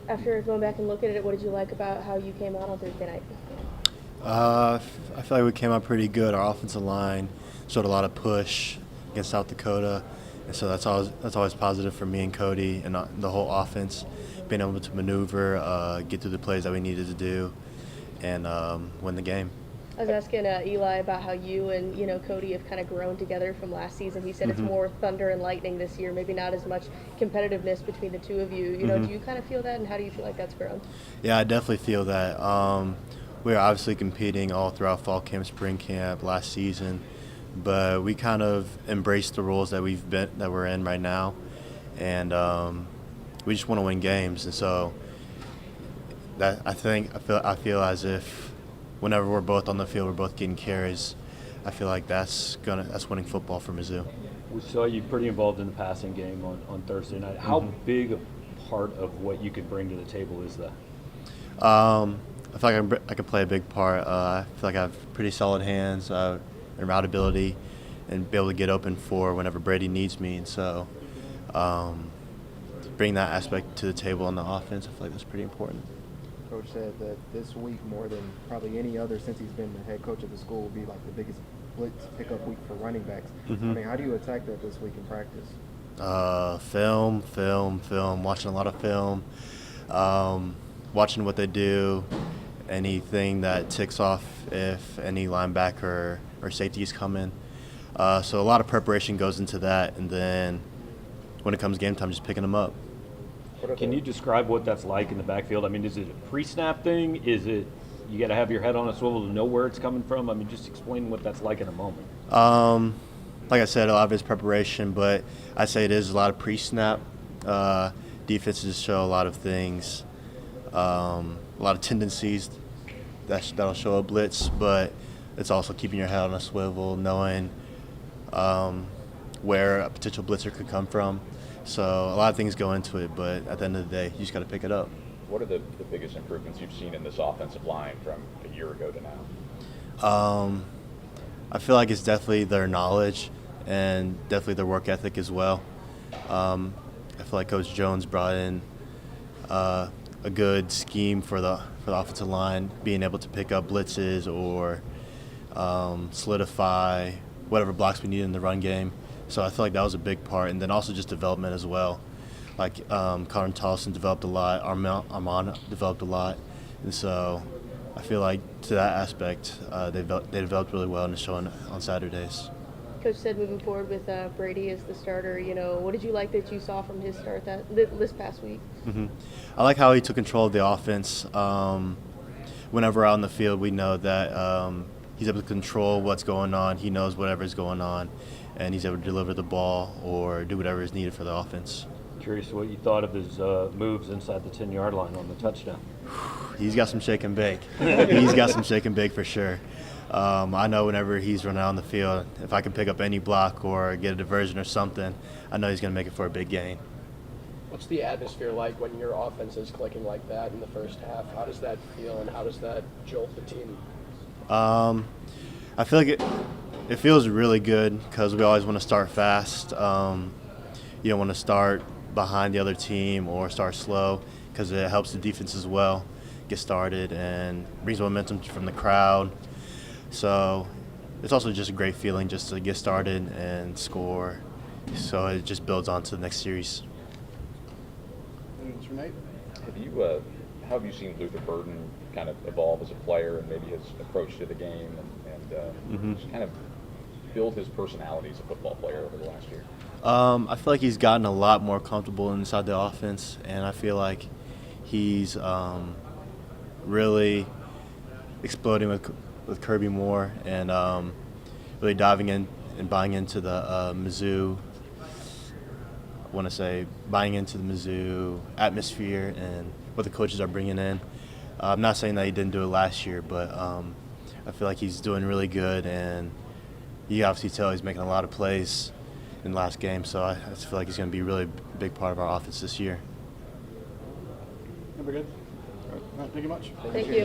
After going back and looking at it, what did you like about how you came out on Thursday night? I feel like we came out pretty good. Our offensive line showed a lot of push against South Dakota, and so that's always positive for me and Cody and the whole offense, being able to maneuver, get through the plays that we needed to do, and win the game. I was asking Eli about how you and Cody have kind of grown together from last season. He said it's more thunder and lightning this year, maybe not as much competitiveness between the two of you. Do you kind of feel that, and how do you feel like that's grown? Yeah, I definitely feel that. We were obviously competing all throughout fall camp, spring camp, last season, but we kind of embraced the roles that we're in right now, and we just want to win games. And so that I feel as if whenever we're both on the field, we're both getting carries. I feel like that's winning football for Mizzou. We saw you pretty involved in the passing game on Thursday night. How big a part of what you could bring to the table is that? I feel like I can play a big part. I feel like I have pretty solid hands and route ability, and be able to get open for whenever Brady needs me. And so, bring that aspect to the table on the offense, I feel like that's pretty important. Coach said that this week, more than probably any other since he's been the head coach of the school, will be like the biggest blitz pickup week for running backs. I mean, how do you attack that this week in practice? Film, watching a lot of film, watching what they do, anything that ticks off if any linebacker or safety is coming. So a lot of preparation goes into that, and then when it comes game time, just picking them up. Can you describe what that's like in the backfield? I mean, is it a pre-snap thing? Is it you got to have your head on a swivel to know where it's coming from? I mean, just explain what that's like in a moment. Like I said, a lot of it's preparation, but I'd say it is a lot of pre-snap. Defenses show a lot of things, a lot of tendencies that'll show a blitz, but it's also keeping your head on a swivel, knowing where a potential blitzer could come from. So a lot of things go into it, but at the end of the day, you just got to pick it up. What are the biggest improvements you've seen in this offensive line from a year ago to now? I feel like it's definitely their knowledge and definitely their work ethic as well. I feel like Coach Jones brought in a good scheme for the offensive line, being able to pick up blitzes or solidify whatever blocks we need in the run game. So I feel like that was a big part, and then also just development as well. Like Connor Tolson developed a lot, Armand developed a lot, and so I feel like to that aspect they developed really well, and it's showing on Saturdays. Coach said moving forward with Brady as the starter, what did you like that you saw from his start this past week? I like how he took control of the offense. Whenever we're out on the field, we know that he's able to control what's going on. He knows whatever's going on, and he's able to deliver the ball or do whatever is needed for the offense. Curious what you thought of his moves inside the 10-yard line on the touchdown. He's got some shake and bake. He's got some shake and bake for sure. I know whenever he's running out on the field, if I can pick up any block or get a diversion or something, I know he's going to make it for a big gain. What's the atmosphere like when your offense is clicking like that in the first half? How does that feel, and how does that jolt the team? I feel like it feels really good because we always want to start fast. You don't want to start behind the other team or start slow because it helps the defense as well get started and brings momentum from the crowd. So it's also just a great feeling just to get started and score. So it just builds on to the next series. How have you seen Luther Burden kind of evolve as a player and maybe his approach to the game and just kind of build his personality as a football player over the last year? I feel like he's gotten a lot more comfortable inside the offense, and I feel like he's really exploding with Kirby Moore and really diving in and buying into the Mizzou. I want to say buying into the Mizzou atmosphere and what the coaches are bringing in. I'm not saying that he didn't do it last year, but I feel like he's doing really good, and you obviously tell he's making a lot of plays in the last game, so I just feel like he's going to be a really big part of our offense this year. We're good. All right, thank you much. Thank you.